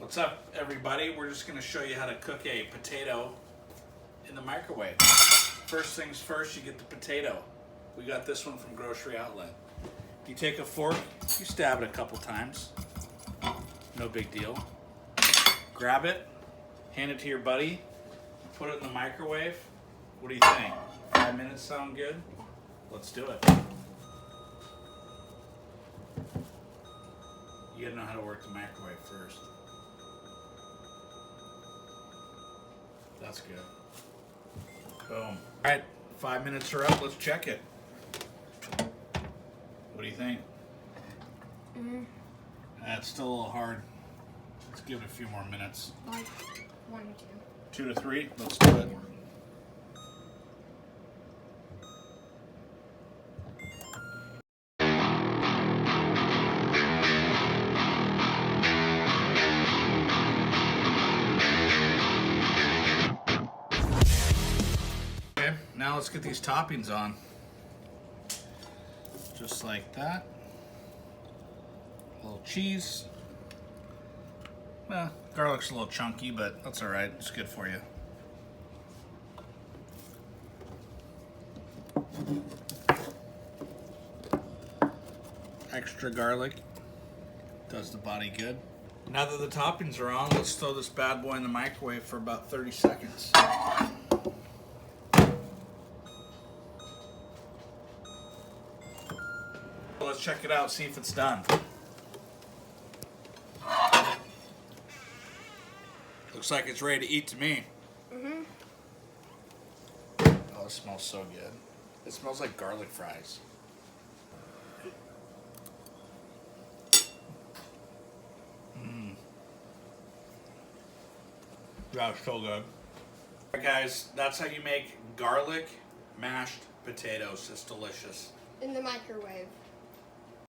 What's up, everybody? We're just going to show you how to cook a potato in the microwave. First things first, you get the potato. We got this one from Grocery Outlet. You take a fork, you stab it a couple times. No big deal. Grab it, hand it to your buddy, put it in the microwave. What do you think? 5 minutes sound good? Let's do it. You gotta know how to work the microwave first. That's good. Boom. All right, 5 minutes are up. Let's check it. What do you think? It's still a little hard. Let's give it a few more minutes. Like 1 or 2. 2 to 3. Let's do it. Okay, now let's get these toppings on. Just like that. A little cheese. Well, garlic's a little chunky, but that's all right. It's good for you. Extra garlic does the body good. Now that the toppings are on, let's throw this bad boy in the microwave for about 30 seconds. Let's check it out, see if it's done. Looks like it's ready to eat to me. Oh, it smells so good. It smells like garlic fries. That's so good. Alright guys, that's how you make garlic mashed potatoes. It's delicious. In the microwave.